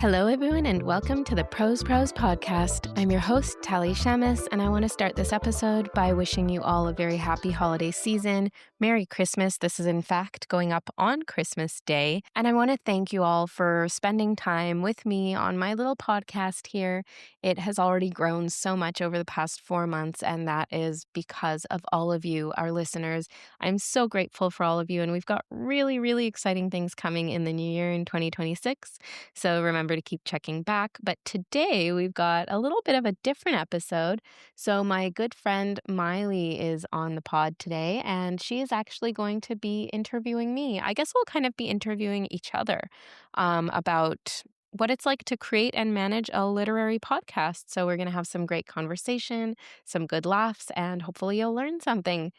Hello, everyone, and welcome to the Pros podcast. I'm your host, Tali Shamus, and I want to start this episode by wishing you all a very happy holiday season. Merry Christmas. This is, in fact, going up on Christmas Day. And I want to thank you all for spending time with me on my little podcast here. It has already grown so much over the past 4 months, and that is because of all of you, our listeners. I'm so grateful for all of you, and we've got really, really exciting things coming in the new year in 2026. So remember to keep checking back. But today we've got a little bit of a different episode. So my good friend Mylee is on the pod today, and she is actually going to be interviewing me. I guess we'll kind of be interviewing each other about what it's like to create and manage a literary podcast. So we're going to have some great conversation, some good laughs, and hopefully you'll learn something.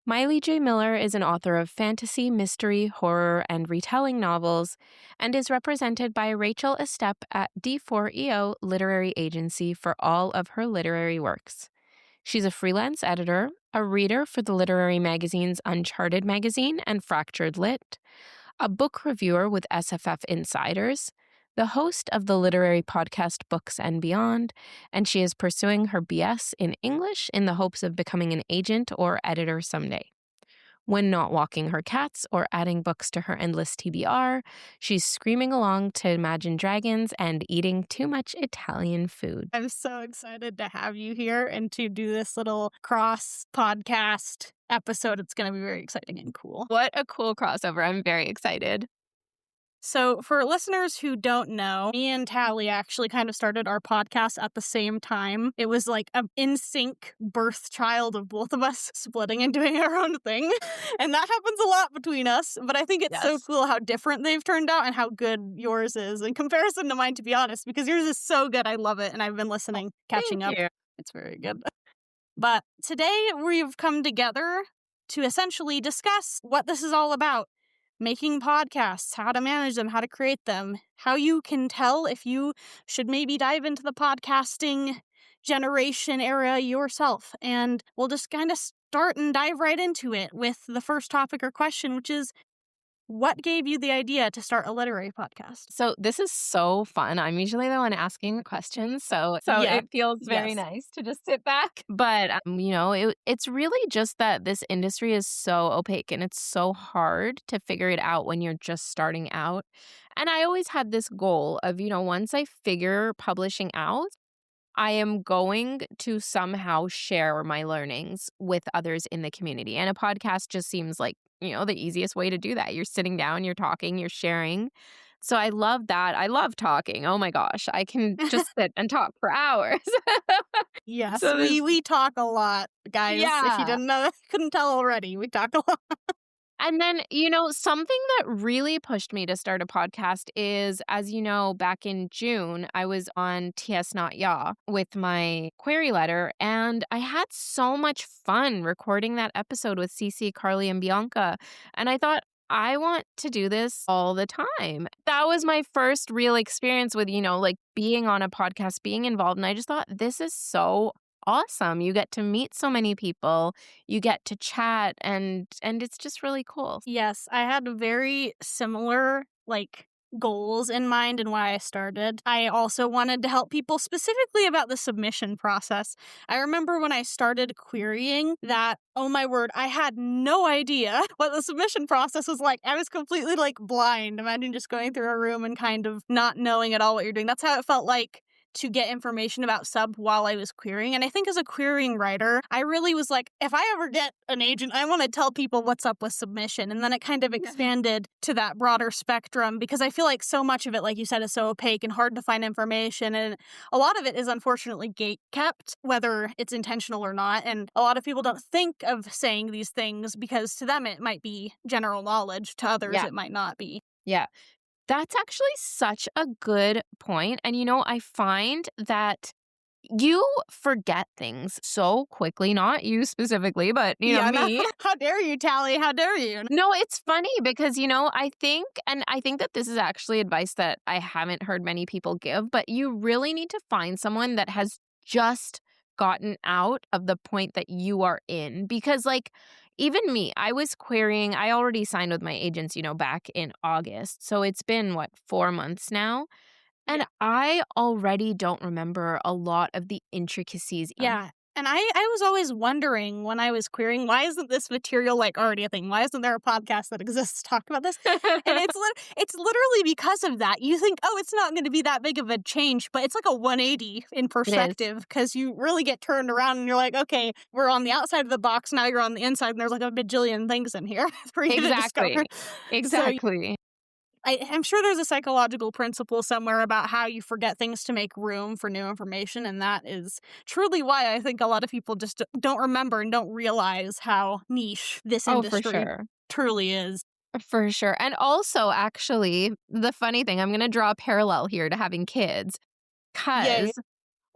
Mylee J. Miller is an author of fantasy, mystery, horror, and retelling novels, and is represented by Rachel Estep at D4EO Literary Agency for all of her literary works. She's a freelance editor, a reader for the literary magazines Uncharted magazine and Fractured Lit, a book reviewer with SFF Insiders, the host of the literary podcast Books and Beyond, and she is pursuing her BS in English in the hopes of becoming an agent or editor someday. When not walking her cats or adding books to her endless TBR, she's screaming along to Imagine Dragons and eating too much Italian food. I'm so excited to have you here and to do this little cross podcast episode. It's going to be very exciting and cool. What a cool crossover. I'm very excited. So for listeners who don't know, me and Tali actually kind of started our podcast at the same time. It was like an in-sync birth child of both of us splitting and doing our own thing. And that happens a lot between us. But I think it's so cool how different they've turned out and how good yours is in comparison to mine, to be honest, because yours is so good. I love it. And I've been listening, catching up. It's very good. But today we've come together to essentially discuss what this is all about. Making podcasts, how to manage them, how to create them, how you can tell if you should maybe dive into the podcasting generation era yourself. And we'll just kind of start and dive right into it with the first topic or question, which is, what gave you the idea to start a literary podcast? So this is so fun. I'm usually the one asking the questions, so yeah, it feels very nice to just sit back. But, it's really just that this industry is so opaque and it's so hard to figure it out when you're just starting out. And I always had this goal of, once I figure publishing out, I am going to somehow share my learnings with others in the community. And a podcast just seems like, the easiest way to do that. You're sitting down, you're talking, you're sharing. So I love that. I love talking. Oh my gosh. I can just sit and talk for hours. Yes, so we talk a lot, guys. Yeah. If you didn't know, couldn't tell already. We talk a lot. And then, something that really pushed me to start a podcast is, as you know, back in June, I was on TS Not Ya with my query letter, and I had so much fun recording that episode with Cece, Carly, and Bianca. And I thought, I want to do this all the time. That was my first real experience with, being on a podcast, being involved. And I just thought, this is so awesome. You get to meet so many people, you get to chat, and it's just really cool. Yes, I had very similar goals in mind and why I started. I also wanted to help people specifically about the submission process. I remember when I started querying that, oh my word, I had no idea what the submission process was like. I was completely blind. Imagine just going through a room and kind of not knowing at all what you're doing. That's how it felt like to get information about sub while I was querying. And I think as a querying writer, I really was like, if I ever get an agent, I want to tell people what's up with submission. And then it kind of expanded to that broader spectrum because I feel like so much of it, like you said, is so opaque and hard to find information. And a lot of it is unfortunately gate-kept, whether it's intentional or not. And a lot of people don't think of saying these things because to them it might be general knowledge. To others, it might not be. Yeah. That's actually such a good point. And, I find that you forget things so quickly, not you specifically, but, me. How dare you, Tali? How dare you? No, it's funny because, I think that this is actually advice that I haven't heard many people give, but you really need to find someone that has just gotten out of the point that you are in because even me, I was querying, I already signed with my agents, back in August. So it's been, 4 months now? And Yeah. I already don't remember a lot of the intricacies. Yeah. And I was always wondering when I was querying, why isn't this material like already a thing? Why isn't there a podcast that exists to talk about this? And it's literally because of that. You think, oh, it's not going to be that big of a change, but it's like a 180 in It is. perspective because you really get turned around and you're like, okay, we're on the outside of the box. Now you're on the inside and there's like a bajillion things in here for you to discover. Exactly. So Exactly. I'm sure there's a psychological principle somewhere about how you forget things to make room for new information, and that is truly why I think a lot of people just don't remember and don't realize how niche this Oh, for industry sure. truly is. For sure. And also, actually, the funny thing, I'm going to draw a parallel here to having kids. Yay. Because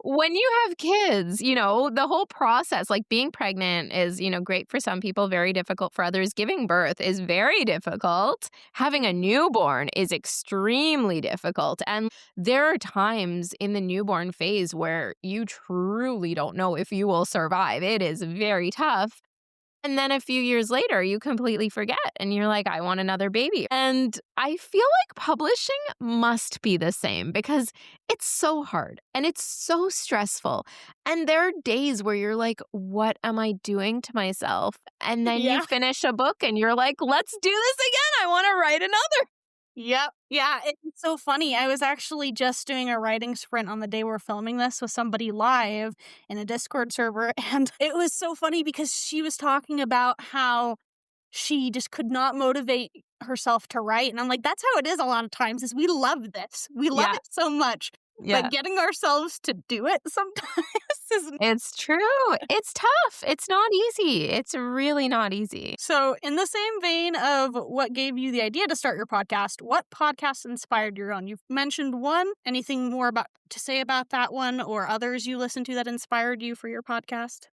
when you have kids, the whole process, like being pregnant is, great for some people, very difficult for others. Giving birth is very difficult. Having a newborn is extremely difficult. And there are times in the newborn phase where you truly don't know if you will survive. It is very tough. And then a few years later, you completely forget and you're like, I want another baby. And I feel like publishing must be the same because it's so hard and it's so stressful. And there are days where you're like, what am I doing to myself? And then you Yeah. finish a book and you're like, let's do this again. I want to write another. Yep. Yeah, it's so funny. I was actually just doing a writing sprint on the day we're filming this with somebody live in a Discord server. And it was so funny because she was talking about how she just could not motivate herself to write. And I'm like, that's how it is a lot of times is we love this. We love Yeah. it so much. Yeah. But getting ourselves to do it sometimes isn't. It's true. It's tough. It's not easy. It's really not easy. So, in the same vein of what gave you the idea to start your podcast, what podcast inspired your own? You've mentioned one. Anything more to say about that one or others you listened to that inspired you for your podcast?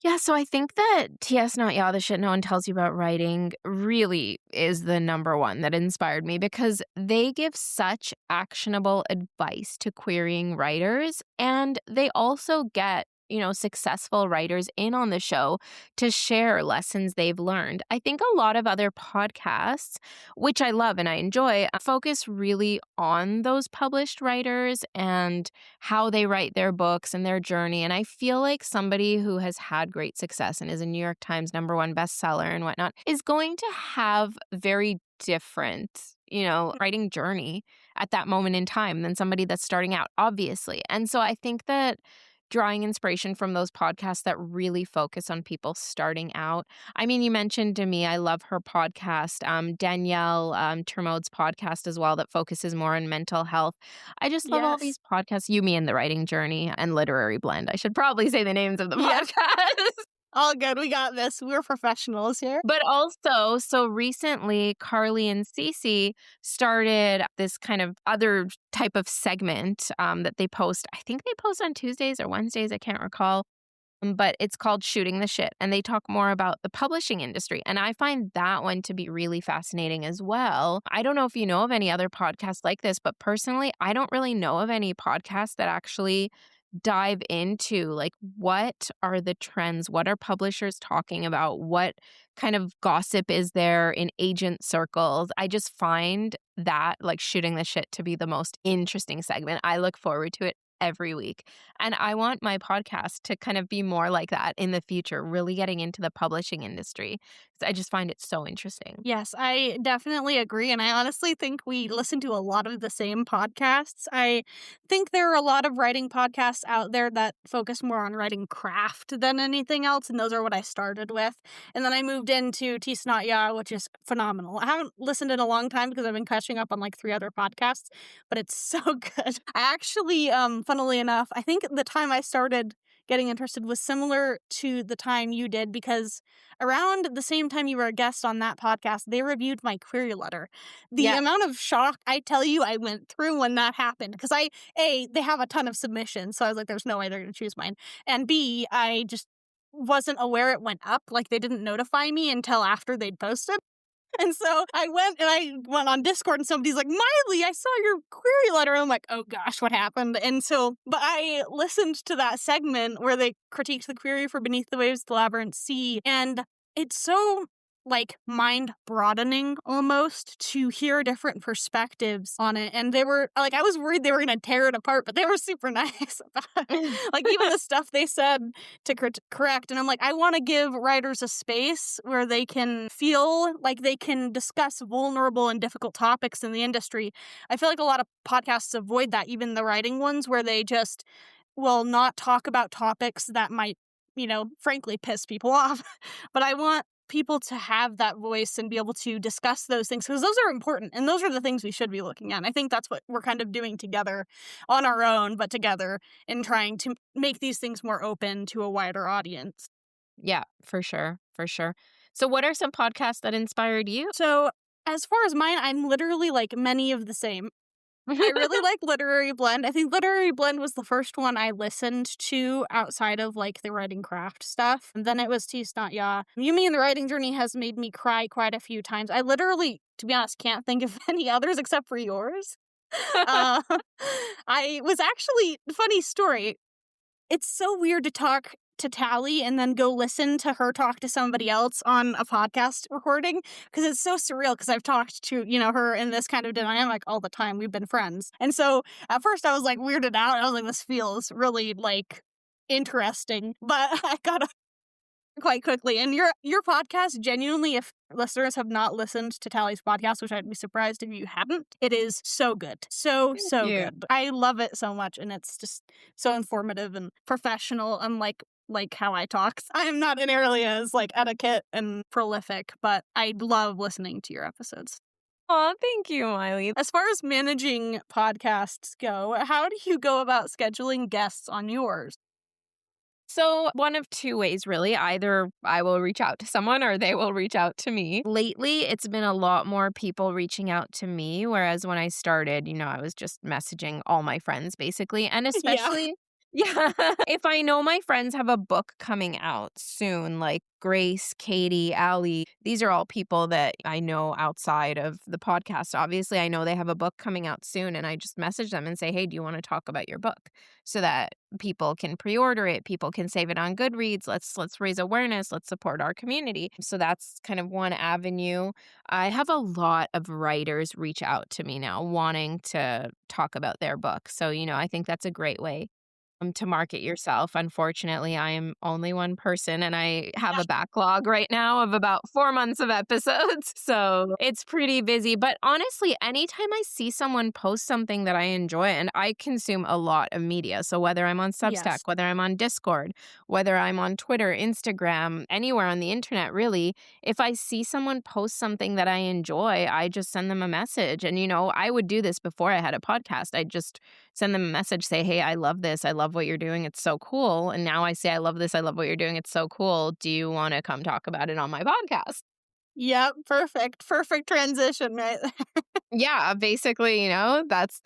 Yeah, so I think that T.S. Not Ya, the shit no one tells you about writing really is the number one that inspired me because they give such actionable advice to querying writers. And they also get, successful writers in on the show to share lessons they've learned. I think a lot of other podcasts, which I love and I enjoy, focus really on those published writers and how they write their books and their journey. And I feel like somebody who has had great success and is a New York Times #1 bestseller and whatnot is going to have very different, writing journey at that moment in time than somebody that's starting out, obviously. And so I think that drawing inspiration from those podcasts that really focus on people starting out. I mean, you mentioned to me, I love her podcast, Danielle Termode's podcast as well, that focuses more on mental health. I just love all these podcasts. You, Me, and the Writing Journey and Literary Blend. I should probably say the names of the podcasts. All good. We got this. We're professionals here. But also, so recently, Carly and Cece started this kind of other type of segment that they post. I think they post on Tuesdays or Wednesdays. I can't recall. But it's called Shooting the Shit. And they talk more about the publishing industry. And I find that one to be really fascinating as well. I don't know if you know of any other podcasts like this, but personally, I don't really know of any podcasts that actually dive into like what are the trends, what are publishers talking about, what kind of gossip is there in agent circles. I just find that like Shooting the Shit to be the most interesting segment. I look forward to it every week. And I want my podcast to kind of be more like that in the future, really getting into the publishing industry. I just find it so interesting. Yes, I definitely agree. And I honestly think we listen to a lot of the same podcasts. I think there are a lot of writing podcasts out there that focus more on writing craft than anything else. And those are what I started with. And then I moved into Tis Not Ya, which is phenomenal. I haven't listened in a long time because I've been catching up on like 3 other podcasts, but it's so good. I actually, funnily enough, I think the time I started getting interested was similar to the time you did because around the same time you were a guest on that podcast, they reviewed my query letter. The amount of shock I tell you I went through when that happened because they have a ton of submissions, so I was like, there's no way they're going to choose mine. And B, I just wasn't aware it went up. Like they didn't notify me until after they'd posted. And so I went on Discord and somebody's like, Mylee, I saw your query letter. And I'm like, oh gosh, what happened? And so, but I listened to that segment where they critiqued the query for Beneath the Waves, the Labyrinth Sea. And it's so like mind broadening almost to hear different perspectives on it. And they were like, I was worried they were going to tear it apart, but they were super nice about it. Like even the stuff they said to correct. And I'm like, I want to give writers a space where they can feel like they can discuss vulnerable and difficult topics in the industry. I feel like a lot of podcasts avoid that, even the writing ones, where they just will not talk about topics that might, frankly piss people off. But I want people to have that voice and be able to discuss those things because those are important and those are the things we should be looking at. And I think that's what we're kind of doing together on our own, but together in trying to make these things more open to a wider audience. Yeah, for sure. For sure. So what are some podcasts that inspired you? So as far as mine, I'm literally like many of the same. I really like Literary Blend. I think Literary Blend was the first one I listened to outside of like the writing craft stuff. And then it was Tis Not Ya. Yumi and the Writing Journey has made me cry quite a few times. I literally, to be honest, can't think of any others except for yours. I was actually, funny story, it's so weird to talk to Tally and then go listen to her talk to somebody else on a podcast recording because it's so surreal because I've talked to, her in this kind of dynamic all the time. We've been friends. And so at first I was like weirded out. I was like, this feels really like interesting, but I got quite quickly. And your podcast, genuinely, if listeners have not listened to Tally's podcast, which I'd be surprised if you hadn't, it is so good. So good. I love it so much. And it's just so informative and professional, unlike how I talk. I am not nearly as like etiquette and prolific, but I love listening to your episodes. Oh, thank you, Mylee. As far as managing podcasts go, how do you go about scheduling guests on yours? So one of two ways, really. Either I will reach out to someone or they will reach out to me. Lately, it's been a lot more people reaching out to me, whereas when I started, I was just messaging all my friends, basically. And especially, yeah, if I know my friends have a book coming out soon, like Grace, Katie, Allie, these are all people that I know outside of the podcast. Obviously, I know they have a book coming out soon, and I just message them and say, hey, do you want to talk about your book? So that people can pre-order it, people can save it on Goodreads. Let's raise awareness, let's support our community. So that's kind of one avenue. I have a lot of writers reach out to me now wanting to talk about their book. So, I think that's a great way to market yourself. Unfortunately, I am only one person and I have a backlog right now of about 4 months of episodes. So it's pretty busy. But honestly, anytime I see someone post something that I enjoy, and I consume a lot of media. So whether I'm on Substack, whether I'm on Discord, whether I'm on Twitter, Instagram, anywhere on the internet, really, if I see someone post something that I enjoy, I just send them a message. And, I would do this before I had a podcast. I'd just send them a message, say, hey, I love this. I love what you're doing. It's so cool. And now I say, I love this. I love what you're doing. It's so cool. Do you want to come talk about it on my podcast? Yep. Perfect. Perfect transition, right? Yeah, basically, that's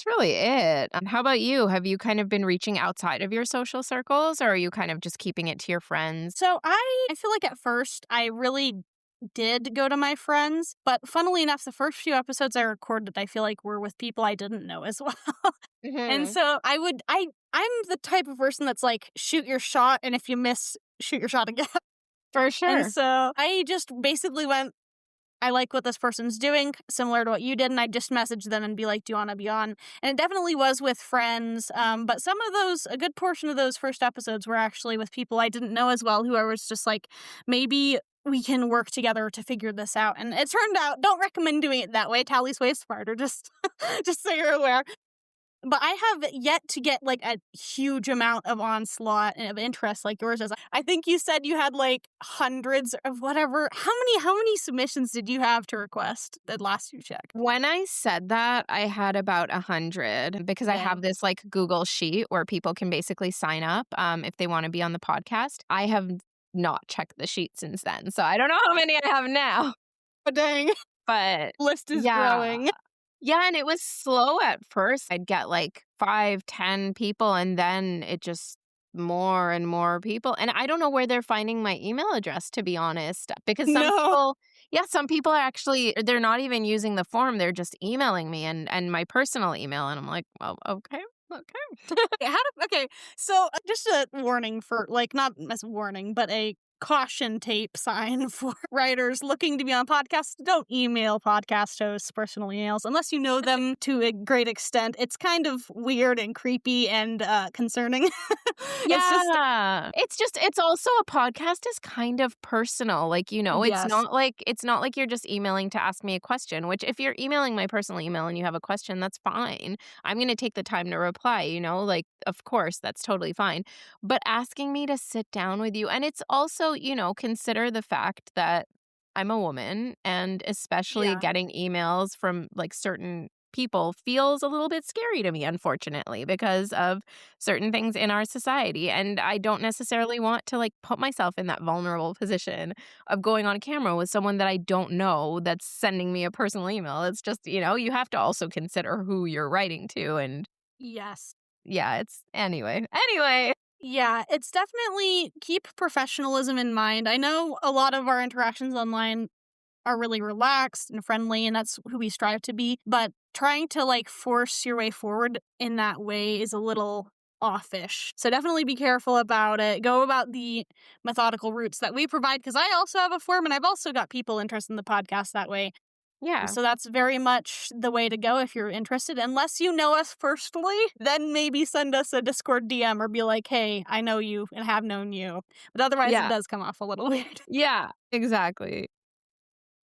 really it. How about you? Have you kind of been reaching outside of your social circles, or are you kind of just keeping it to your friends? So I feel like at first I really did go to my friends, but funnily enough, the first few episodes I recorded, I feel like were with people I didn't know as well. Mm-hmm. And so I'm the type of person that's like, shoot your shot, and if you miss, shoot your shot again. For sure. And so I just basically went, I like what this person's doing, similar to what you did, and I just messaged them and be like, do you want to be on? And it definitely was with friends, but some of those, a good portion of those first episodes were actually with people I didn't know as well, who I was just like, maybe we can work together to figure this out. And it turned out, don't recommend doing it that way. Tally's way smarter, just so you're aware. But I have yet to get like a huge amount of onslaught and of interest like yours is. I think you said you had like hundreds of whatever. How many submissions did you have to request that last you checked? When I said that, I had about 100 because I have this like Google sheet where people can basically sign up if they want to be on the podcast. I have not checked the sheet since then, so I don't know how many I have now. But dang, but list is growing. Yeah, and it was slow at first. I'd get like 5, 10 people, and then it just more and more people. And I don't know where they're finding my email address, to be honest, because some people are actually, they're not even using the form. They're just emailing me and my personal email. And I'm like, well, okay. Okay, so just a warning for, like, not as a warning, but a caution tape sign for writers looking to be on podcasts. Don't email podcast hosts personal emails unless you know them to a great extent. It's kind of weird and creepy and concerning. Yeah. It's also a podcast is kind of personal. Like, Yes. it's not like you're just emailing to ask me a question, which if you're emailing my personal email and you have a question, that's fine. I'm going to take the time to reply, like, of course, that's totally fine. But asking me to sit down with you, and it's also, consider the fact that I'm a woman, and especially Yeah. getting emails from like certain people feels a little bit scary to me, unfortunately, because of certain things in our society. And I don't necessarily want to like put myself in that vulnerable position of going on camera with someone that I don't know that's sending me a personal email. It's just, you have to also consider who you're writing to. And Yes. yeah, it's anyway. Yeah, it's definitely keep professionalism in mind. I know a lot of our interactions online are really relaxed and friendly, and that's who we strive to be. But trying to like force your way forward in that way is a little offish. So definitely be careful about it. Go about the methodical routes that we provide, because I also have a form and I've also got people interested in the podcast that way. Yeah. So that's very much the way to go if you're interested. Unless you know us personally, then maybe send us a Discord DM or be like, hey, I know you and have known you. But otherwise, it does come off a little weird. Yeah, exactly.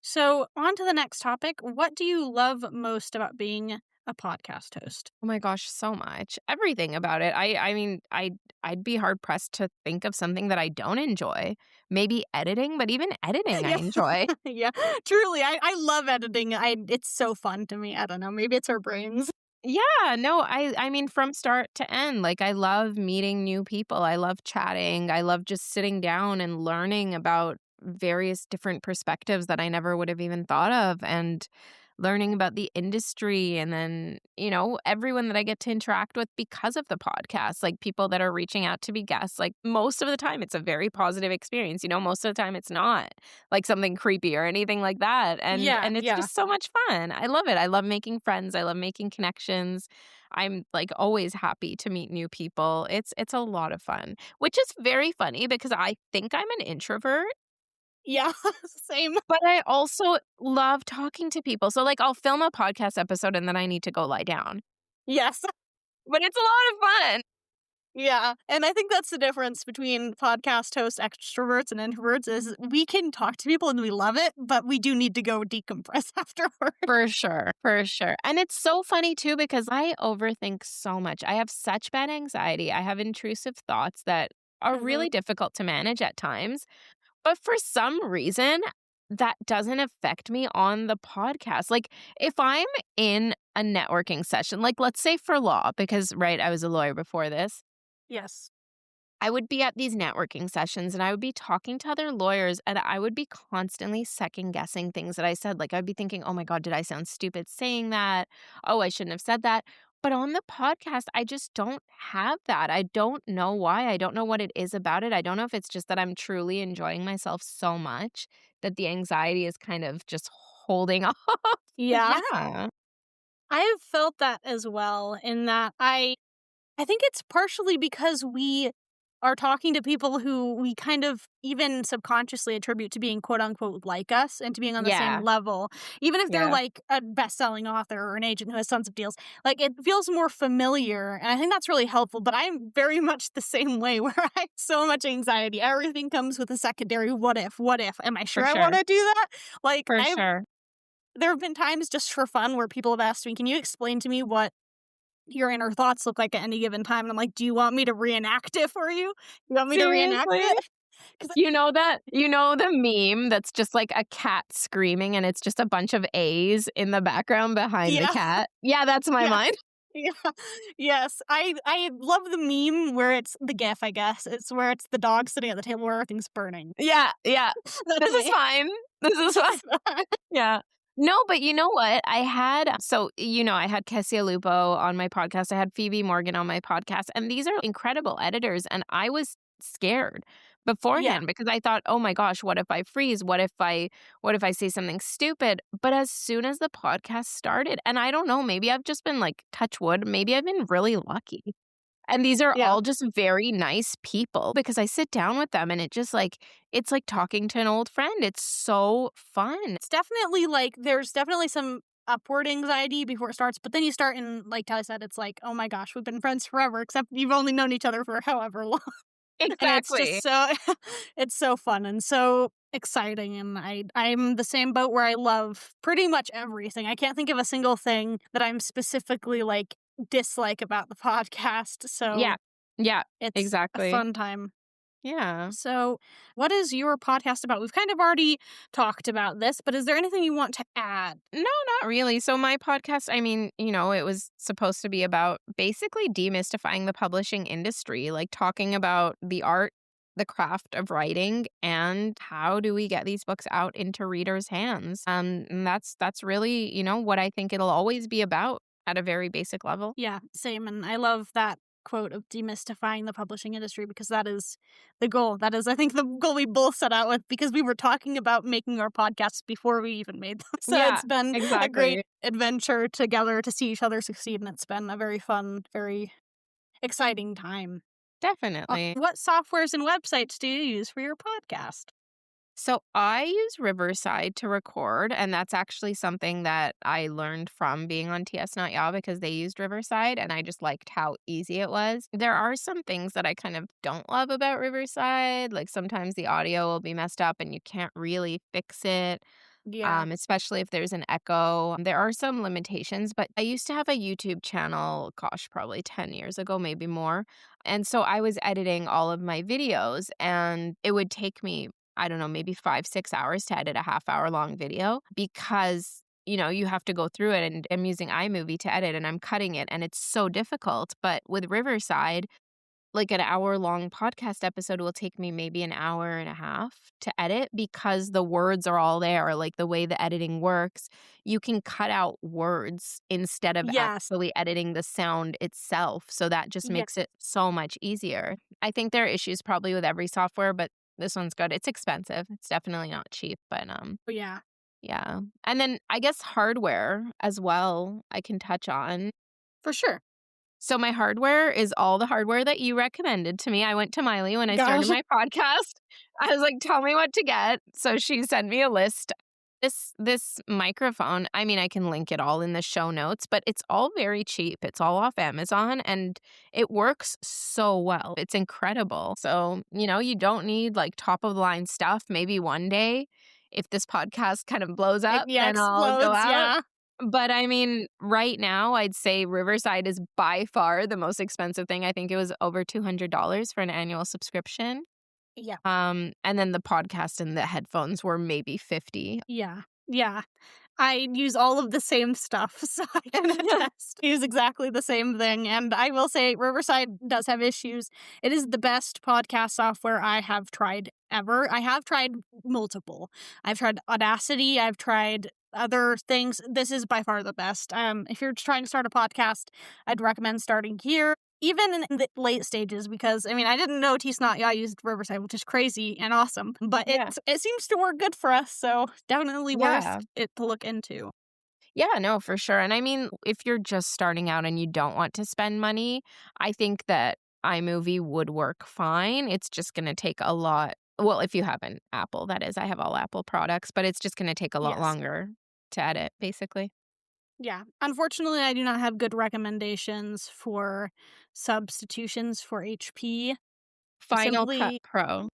So on to the next topic. What do you love most about being a podcast host? Oh my gosh, so much. Everything about it. I mean, I'd be hard pressed to think of something that I don't enjoy. Maybe editing, but even editing I enjoy. Yeah, truly. I love editing. It's so fun to me. I don't know. Maybe it's our brains. Yeah, no, I mean from start to end, like I love meeting new people. I love chatting. I love just sitting down and learning about various different perspectives that I never would have even thought of, and learning about the industry, and then, everyone that I get to interact with because of the podcast, like people that are reaching out to be guests. Like most of the time it's a very positive experience. Most of the time it's not like something creepy or anything like that. And it's just so much fun. I love it. I love making friends. I love making connections. I'm like always happy to meet new people. It's a lot of fun, which is very funny because I think I'm an introvert. Yeah, same. But I also love talking to people. So, like, I'll film a podcast episode and then I need to go lie down. Yes. But it's a lot of fun. Yeah. And I think that's the difference between podcast hosts, extroverts, and introverts is we can talk to people and we love it, but we do need to go decompress afterward. For sure. For sure. And it's so funny, too, because I overthink so much. I have such bad anxiety. I have intrusive thoughts that are really difficult to manage at times. But for some reason, that doesn't affect me on the podcast. Like, if I'm in a networking session, like, let's say for law, because, right, I was a lawyer before this, Yes. I would be at these networking sessions and I would be talking to other lawyers and I would be constantly second guessing things that I said. Like, I'd be thinking, oh my God, did I sound stupid saying that? Oh, I shouldn't have said that. But on the podcast, I just don't have that. I don't know why. I don't know what it is about it. I don't know if it's just that I'm truly enjoying myself so much that the anxiety is kind of just holding off. Yeah. Yeah. I have felt that as well, in that I think it's partially because we are talking to people who we kind of even subconsciously attribute to being quote unquote like us and to being on the Yeah. same level. Even if they're Yeah. like a best-selling author or an agent who has tons of deals, like it feels more familiar. And I think that's really helpful. But I'm very much the same way where I have so much anxiety. Everything comes with a secondary what if? Am I sure I sure. want to do that? Like For sure. there have been times just for fun where people have asked me, can you explain to me what your inner thoughts look like at any given time? And I'm like, do you want me to reenact it for you? You want me to reenact Seriously? it? You know the meme that's just like a cat screaming and it's just a bunch of A's in the background behind the Yeah. cat? Yeah, that's my Yeah. mind. Yeah. Yes. I love the meme where it's the GIF, I guess. It's where it's the dog sitting at the table where everything's burning. Yeah. This is me. fine. This is fine. Yeah. No, but you know what? I had Kessia Lupo on my podcast. I had Phoebe Morgan on my podcast. And these are incredible editors. And I was scared beforehand because I thought, oh my gosh, what if I freeze? What if I say something stupid? But as soon as the podcast started, and I don't know, maybe I've just been like, touch wood, maybe I've been really lucky. And these are Yeah. all just very nice people because I sit down with them and it's like talking to an old friend. It's so fun. It's definitely like there's definitely some upward anxiety before it starts, but then you start and like Tally said, it's like, oh my gosh, we've been friends forever, except you've only known each other for however long. And it's Exactly. just so it's so fun and so exciting. And I'm the same boat where I love pretty much everything. I can't think of a single thing that I'm specifically like dislike about the podcast. So Yeah. Yeah, it's a exactly. fun time. Yeah. So, what is your podcast about? We've kind of already talked about this, but is there anything you want to add? No, not really. So my podcast, I mean, it was supposed to be about basically demystifying the publishing industry, like talking about the art, the craft of writing, and how do we get these books out into readers' hands. And that's really, what I think it'll always be about at a very basic level. Yeah, same. And I love that quote of demystifying the publishing industry because that is the goal. That is, I think, the goal we both set out with because we were talking about making our podcasts before we even made them. So Yeah, it's been a great exactly. adventure together to see each other succeed. And it's been a very fun, very exciting time. Definitely. What softwares and websites do you use for your podcast? So I use Riverside to record, and that's actually something that I learned from being on TS Not Ya because they used Riverside, and I just liked how easy it was. There are some things that I kind of don't love about Riverside, like sometimes the audio will be messed up and you can't really fix it. Yeah. Especially if there's an echo. There are some limitations, but I used to have a YouTube channel, gosh, probably 10 years ago, maybe more. And so I was editing all of my videos, and it would take me, I don't know, maybe 5, 6 hours to edit a half-hour long video because you have to go through it, and I'm using iMovie to edit and I'm cutting it, and it's so difficult. But with Riverside, like an hour-long podcast episode will take me maybe an hour and a half to edit because the words are all there, like, the way the editing works, you can cut out words instead of Yes. actually editing the sound itself, so that just Yeah. makes it so much easier. I think there are issues probably with every software, but this one's good. It's expensive. It's definitely not cheap, but, Yeah. yeah. And then I guess hardware as well, I can touch on. For sure. So my hardware is all the hardware that you recommended to me. I went to Mylee when I started Gosh. my podcast. I was like, "Tell me what to get." So she sent me a list. This microphone, I mean, I can link it all in the show notes, but it's all very cheap. It's all off Amazon, and it works so well. It's incredible. So, you don't need like top of the line stuff. Maybe one day if this podcast kind of blows It, up, yeah, then I'll go explodes. out. Yeah. But I mean, right now, I'd say Riverside is by far the most expensive thing. I think it was over $200 for an annual subscription. Yeah. And then the podcast and the headphones were maybe 50. Yeah. Yeah. I use all of the same stuff, so I can attest. I use exactly the same thing. And I will say Riverside does have issues. It is the best podcast software I have tried ever. I have tried multiple. I've tried Audacity. I've tried other things. This is by far the best. If you're trying to start a podcast, I'd recommend starting here. Even in the late stages, because I mean, I didn't know T Snot Ya used Riverside, which is crazy and awesome, but Yeah. it seems to work good for us, so definitely worth Yeah. it to look into. Yeah, no, for sure. And I mean, if you're just starting out and you don't want to spend money, I think that iMovie would work fine. It's just going to take a lot. Well, if you have an Apple, that is. I have all Apple products, but it's just going to take a lot Yes. longer to edit, basically. Yeah. Unfortunately, I do not have good recommendations for substitutions for HP. Final Cut Simply. Pro.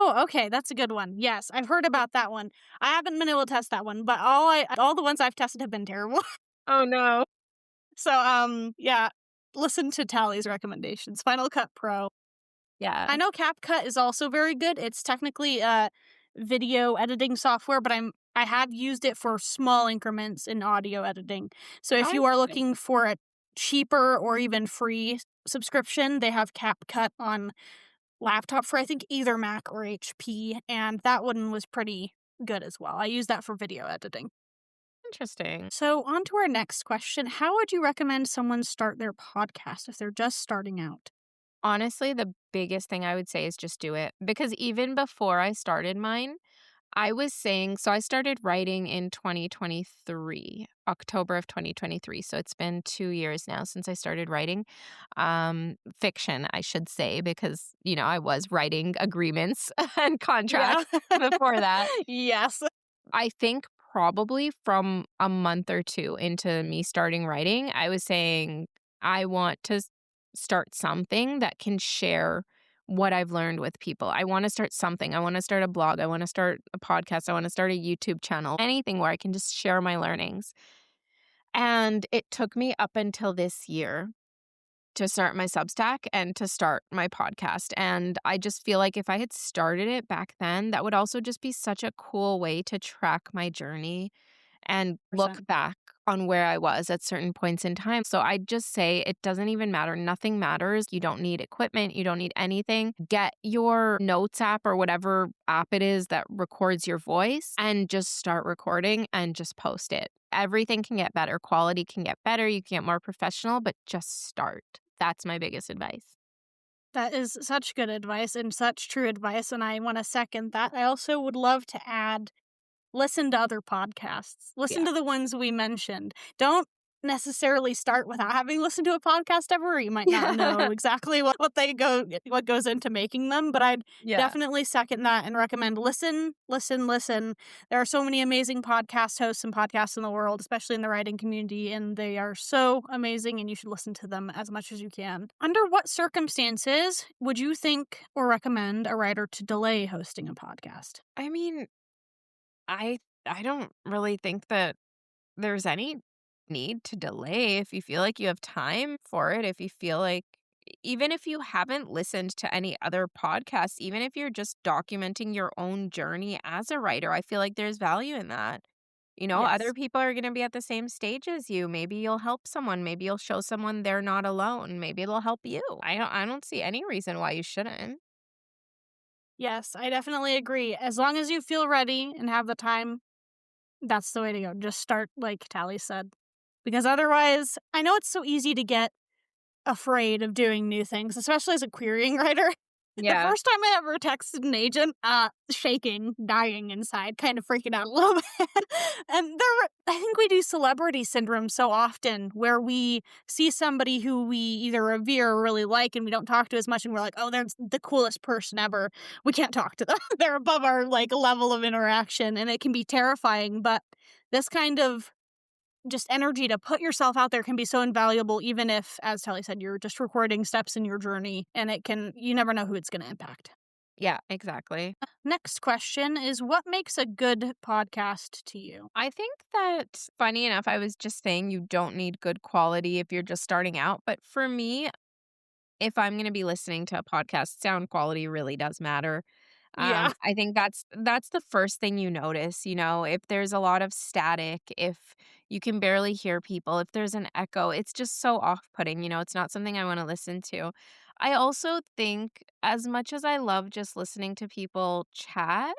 Oh, okay, that's a good one. Yes, I've heard about that one. I haven't been able to test that one, but all the ones I've tested have been terrible. Oh, no. So, yeah, listen to Tally's recommendations. Final Cut Pro. Yeah. I know CapCut is also very good. It's technically a video editing software, but I have used it for small increments in audio editing. So if you are looking for a cheaper or even free subscription, they have CapCut on laptop for I think either Mac or HP, and that one was pretty good as well. I use that for video editing. Interesting. So on to our next question. How would you recommend someone start their podcast if they're just starting out? Honestly, the biggest thing I would say is just do it. Because even before I started mine, I was saying, so I started writing in 2023. October of 2023. So it's been 2 years now since I started writing. Fiction, I should say, because, I was writing agreements and Yeah. contracts before that. Yes. I think probably from a month or 2 into me starting writing, I was saying, I want to start something that can share what I've learned with people. I wanna start something. I wanna start a blog. I wanna start a podcast. I wanna start a YouTube channel. Anything where I can just share my learnings. And it took me up until this year to start my Substack and to start my podcast. And I just feel like if I had started it back then, that would also just be such a cool way to track my journey and look 100%. back on where I was at certain points in time. So I just say it doesn't even matter. Nothing matters. You don't need equipment. You don't need anything. Get your notes app or whatever app it is that records your voice and just start recording and just post it. Everything can get better. Quality can get better. You can get more professional, but just start. That's my biggest advice. That is such good advice and such true advice, and I want to second that. I also would love to add, listen to other podcasts. Listen Yeah. to the ones we mentioned. Don't necessarily start without having listened to a podcast ever. You might not know exactly what goes into making them, but I'd Yeah. definitely second that and recommend listen, listen, listen. There are so many amazing podcast hosts and podcasts in the world, especially in the writing community, and they are so amazing, and you should listen to them as much as you can. Under what circumstances would you think or recommend a writer to delay hosting a podcast? I mean, I don't really think that there's any need to delay if you feel like you have time for it, if you feel like even if you haven't listened to any other podcasts, even if you're just documenting your own journey as a writer, I feel like there's value in that. Other Yes. people are going to be at the same stage as you. Maybe you'll help someone. Maybe you'll show someone they're not alone. Maybe it'll help you. I don't see any reason why you shouldn't. Yes, I definitely agree. As long as you feel ready and have the time, that's the way to go. Just start, like Tally said. Because otherwise, I know it's so easy to get afraid of doing new things, especially as a querying writer. The Yeah. first time I ever texted an agent, shaking, dying inside, kind of freaking out a little bit. And I think we do celebrity syndrome so often where we see somebody who we either revere or really like and we don't talk to as much and we're like, oh, they're the coolest person ever. We can't talk to them. They're above our level of interaction and it can be terrifying. But this kind of just energy to put yourself out there can be so invaluable, even if, as Tally said, you're just recording steps in your journey and you never know who it's going to impact. Yeah, exactly. Next question is, what makes a good podcast to you? I think that, funny enough, I was just saying you don't need good quality if you're just starting out. But for me, if I'm going to be listening to a podcast, sound quality really does matter. Yeah. I think that's the first thing you notice, if there's a lot of static, if you can barely hear people, if there's an echo, it's just so off-putting, it's not something I want to listen to. I also think as much as I love just listening to people chat,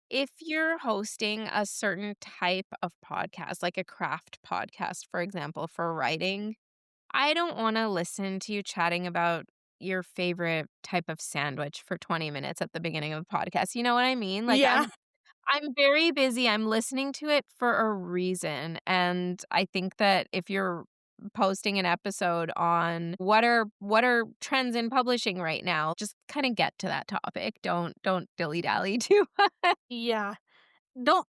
if you're hosting a certain type of podcast, like a craft podcast, for example, for writing, I don't wanna listen to you chatting about your favorite type of sandwich for 20 minutes at the beginning of a podcast, you know what I mean? Like, Yeah. I'm very busy, I'm listening to it for a reason, and I think that if you're posting an episode on what are trends in publishing right now, just kinda get to that topic. Don't dilly-dally too much. Yeah. No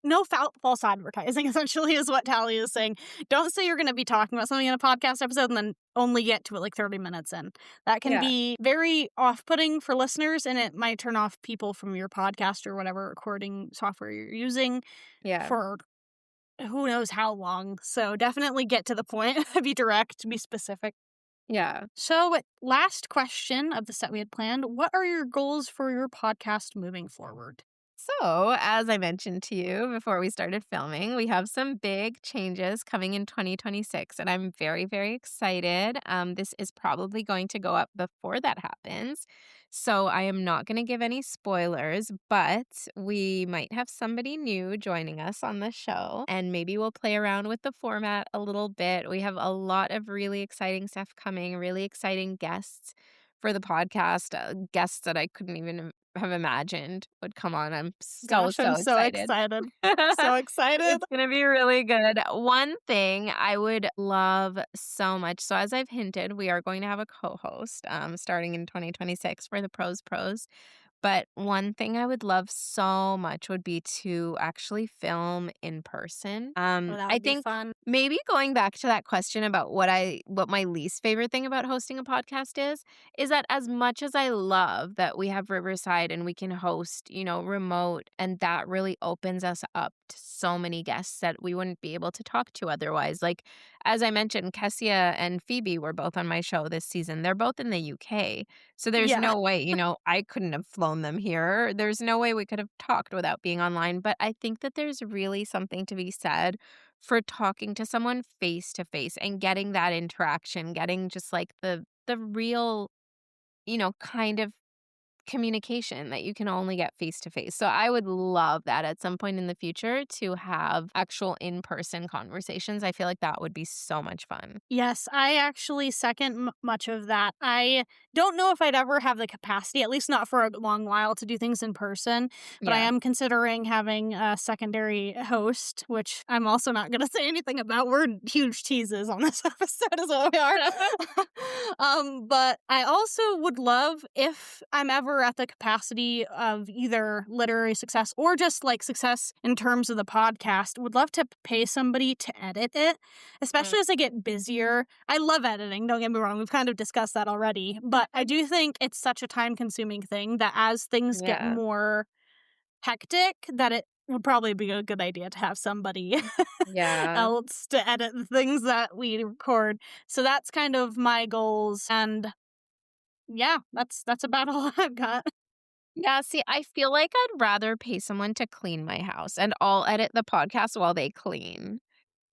false advertising, essentially, is what Tally is saying. Don't say you're going to be talking about something in a podcast episode and then only get to it 30 minutes in. That can Yeah, be very off-putting for listeners, and it might turn off people from your podcast or whatever recording software you're using yeah, for who knows how long. So definitely get to the point. Be direct, be specific. yeah. So, last question of the set we had planned. What are your goals for your podcast moving forward? So, as I mentioned to you before we started filming, we have some big changes coming in 2026, and I'm very, very excited. This is probably going to go up before that happens. So, I am not going to give any spoilers, but we might have somebody new joining us on the show, and maybe we'll play around with the format a little bit. We have a lot of really exciting stuff coming, really exciting guests for the podcast. Guests that I couldn't even have imagined would come on. I'm Gosh, I'm so so excited. excited. So excited. It's gonna be really good. One thing I would love so much. So as I've hinted, we are going to have a co-host starting in 2026 for the Pros. But one thing I would love so much would be to actually film in person. Oh, that I would be think fun. maybe going back to that question about what my least favorite thing about hosting a podcast is that as much as I love that we have Riverside and we can host, remote, and that really opens us up to so many guests that we wouldn't be able to talk to otherwise. Like, as I mentioned, Kessia and Phoebe were both on my show this season. They're both in the UK. So there's Yeah. no way, I couldn't have flown them here. There's no way we could have talked without being online. But I think that there's really something to be said for talking to someone face to face and getting that interaction, getting just like the real, kind of communication that you can only get face to face. So I would love that at some point in the future to have actual in-person conversations. I feel like that would be so much fun. Yes, I actually second much of that. I don't know if I'd ever have the capacity, at least not for a long while, to do things in person, but I Yeah. am considering having a secondary host, which I'm also not going to say anything about. We're huge teases on this episode, is what we are. But I also would love, if I'm ever at the capacity of either literary success or just like success in terms of the podcast, would love to pay somebody to edit it, especially as I get busier. I love editing, don't get me wrong. We've kind of discussed that already. But I do think it's such a time-consuming thing that as things get Yeah. more hectic, that it would probably be a good idea to have somebody Yeah. else to edit the things that we record. So that's kind of my goals. And yeah, that's about all I've got. Yeah, see, I feel like I'd rather pay someone to clean my house and I'll edit the podcast while they clean.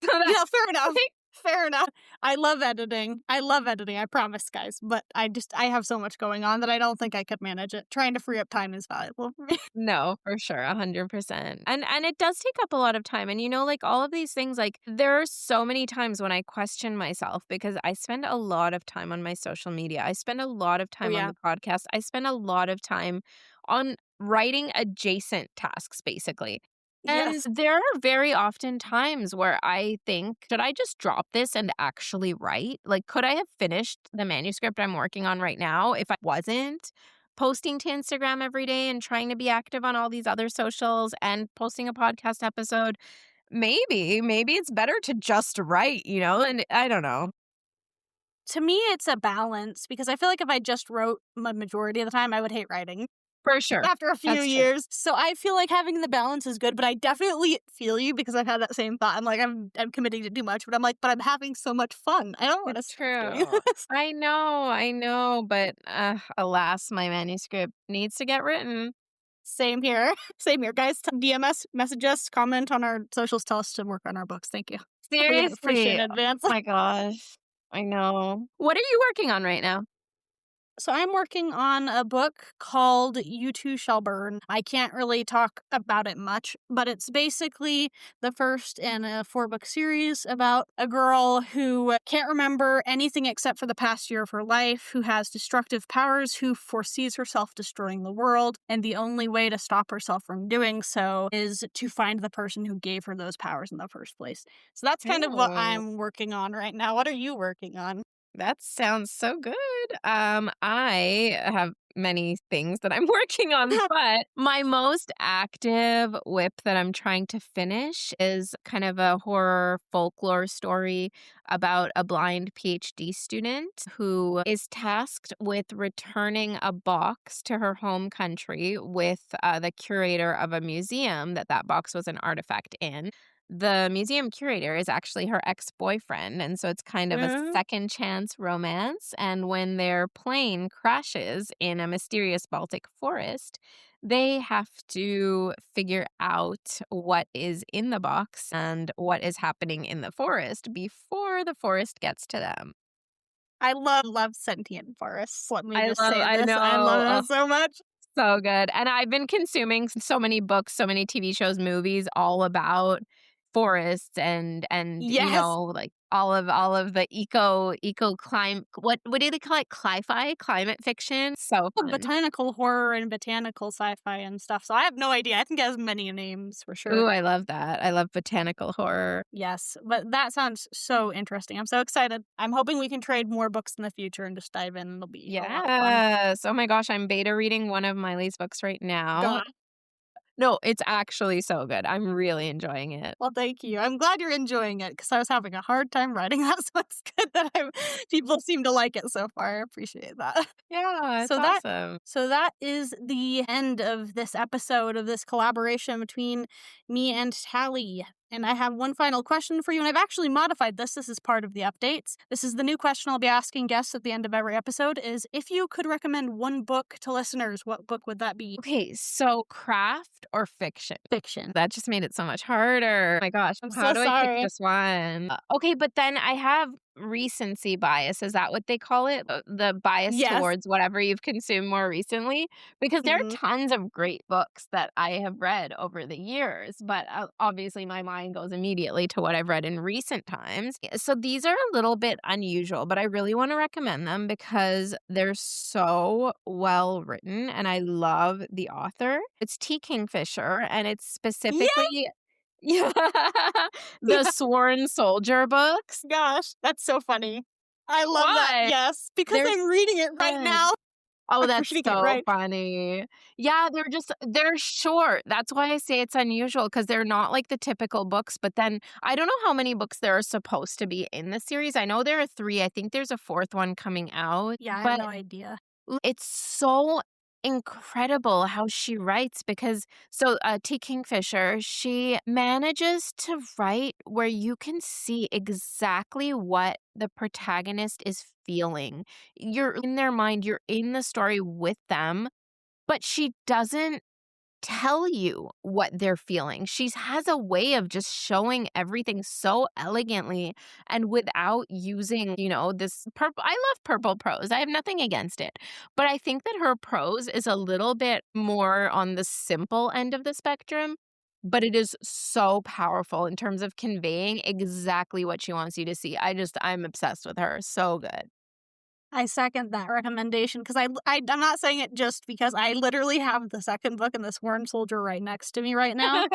So that's Yeah, fair enough. like, Fair enough. I love editing. I promise, guys. But I have so much going on that I don't think I could manage it. Trying to free up time is valuable for me. no, for sure, 100%. And it does take up a lot of time. And like all of these things, like there are so many times when I question myself because I spend a lot of time on my social media. I spend a lot of Oh, time on yeah. the podcast. I spend a lot of time on writing adjacent tasks, basically. And Yes. there are very often times where I think, should I just drop this and actually write? Like, could I have finished the manuscript I'm working on right now if I wasn't posting to Instagram every day and trying to be active on all these other socials and posting a podcast episode? Maybe it's better to just write, and I don't know. To me, it's a balance because I feel like if I just wrote my majority of the time, I would hate writing For sure. after a few That's true. years. So I feel like having the balance is good, but I definitely feel you because I've had that same thought. I'm like, I'm committing to too much, but I'm like, but I'm having so much fun. I don't want to It's stop doing true. this. I know, but alas, my manuscript needs to get written. Same here. Same here. Guys, DM us, message us, comment on our socials, tell us to work on our books. Thank you. We appreciate Seriously. it in advance. Oh my gosh. I know. What are you working on right now? So I'm working on a book called You Too Shall Burn. I can't really talk about it much, but it's basically the first in a 4-book series about a girl who can't remember anything except for the past year of her life, who has destructive powers, who foresees herself destroying the world, and the only way to stop herself from doing so is to find the person who gave her those powers in the first place. So that's kind of what Oh, I'm working on right now. What are you working on? that sounds so good. I have many things that I'm working on, but my most active whip that I'm trying to finish is kind of a horror folklore story about a blind PhD student who is tasked with returning a box to her home country with the curator of a museum that box was an artifact in. The museum curator is actually her ex-boyfriend, and so it's kind of a Mm, second chance romance, and when their plane crashes in a mysterious Baltic forest, they have to figure out what is in the box and what is happening in the forest before the forest gets to them. I love sentient forests. Let me just say I this. I know. love it so much. So good. And I've been consuming so many books, so many TV shows, movies all about forests and Yes. like all of the eco climate, what do they call it? Climate fiction. So fun. Botanical horror and botanical sci-fi and stuff. So I have no idea. I think it has many names for sure. Ooh, I love that. I love botanical horror. Yes, but that sounds so interesting. I'm so excited. I'm hoping we can trade more books in the future and just dive in. It'll be a lot of fun. Yes. Oh my gosh, I'm beta reading one of Mylee's books right now. God. No, it's actually so good. I'm really enjoying it. Well, thank you. I'm glad you're enjoying it because I was having a hard time writing that. So it's good that people seem to like it so far. I appreciate that. Yeah, it's So awesome. that is the end of this episode of this collaboration between me and Tally. And I have one final question for you, and I've actually modified this. This is part of the updates. This is the new question I'll be asking guests at the end of every episode is, if you could recommend one book to listeners, what book would that be? Okay, so craft or fiction? Fiction. That just made it so much harder. Oh my gosh, I'm how so do I sorry. pick just one? Okay, but then I have recency bias. Is that what they call it? The bias Yes. towards whatever you've consumed more recently? Because there are Mhm. tons of great books that I have read over the years, but obviously my mind goes immediately to what I've read in recent times. So these are a little bit unusual, but I really want to recommend them because they're so well written and I love the author. It's T. Kingfisher, and it's specifically yeah, the Sworn Soldier books. Gosh, that's so funny. I love that. Why? Yes, because They're I'm reading it right good. now. Oh, I'm that's reading it so right. funny. Yeah, they're short. That's why I say it's unusual because they're not like the typical books. But then I don't know how many books there are supposed to be in the series. I know there are 3. I think there's a 4th one coming out. Yeah, I but have no idea. it's so incredible how she writes because T. Kingfisher, she manages to write where you can see exactly what the protagonist is feeling. You're in their mind, you're in the story with them, but she doesn't tell you what they're feeling. She has a way of just showing everything so elegantly and without using, this purple. I love purple prose. I have nothing against it. But I think that her prose is a little bit more on the simple end of the spectrum. But it is so powerful in terms of conveying exactly what she wants you to see. I'm obsessed with her. So good. I second that recommendation because I'm not saying it just because I literally have the second book and the Sworn Soldier right next to me right now.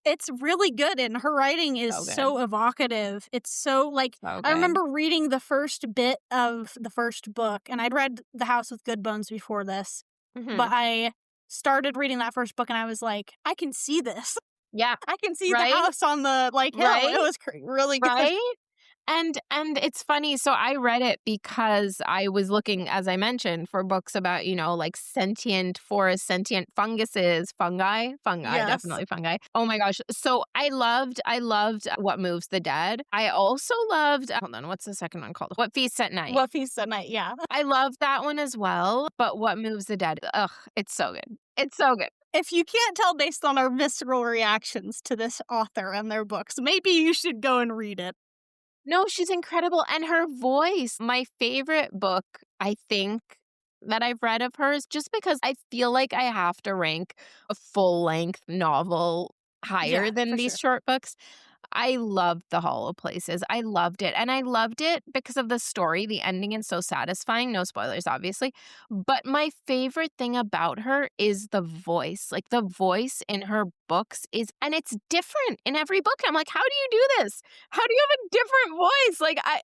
It's really good, and her writing is so evocative. It's so, I remember reading the first bit of the first book, and I'd read The House with Good Bones before this, but I started reading that first book, and I was like, I can see this. Yeah. I can see the house on the, hill. Right? It was really good. Right? And it's funny, so I read it because I was looking, as I mentioned, for books about, sentient forests, sentient funguses, fungi, Yes. definitely fungi. Oh my gosh. So I loved What Moves the Dead. I also loved, hold on, what's the second one called? What Feasts at Night. What Feasts at Night, yeah. I loved that one as well, but What Moves the Dead, it's so good. It's so good. If you can't tell based on our visceral reactions to this author and their books, maybe you should go and read it. No, she's incredible. And her voice, my favorite book, I think, that I've read of hers, just because I feel like I have to rank a full-length novel higher than these short books. I loved The Hollow Places. I loved it. And I loved it because of the story. The ending is so satisfying. No spoilers, obviously. But my favorite thing about her is the voice. Like, the voice in her books and it's different in every book. I'm like, how do you do this? How do you have a different voice?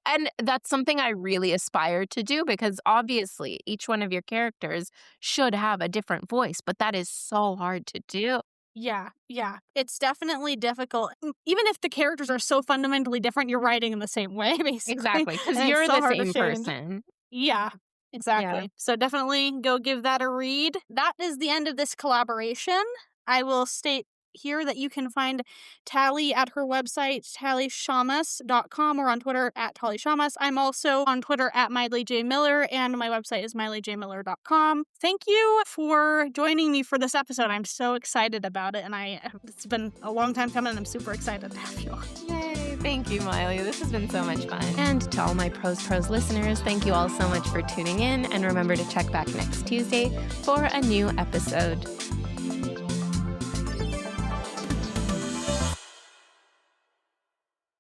And that's something I really aspire to do because obviously each one of your characters should have a different voice, but that is so hard to do. Yeah. It's definitely difficult. Even if the characters are so fundamentally different, you're writing in the same way, basically. Exactly, because And you're it's so the hard to same change. person. Yeah, exactly. Yeah. So definitely go give that a read. That is the end of this collaboration. I will state here that you can find Tally at her website, tallyshamas.com, or on Twitter at tallyshamas. I'm also on Twitter at Mylee J. Miller, and my website is myleejmiller.com. Thank you for joining me for this episode. I'm so excited about it, and it's been a long time coming, and I'm super excited to have you on. Yay, thank you, Mylee. This has been so much fun. And to all my Pros listeners, thank you all so much for tuning in, and remember to check back next Tuesday for a new episode.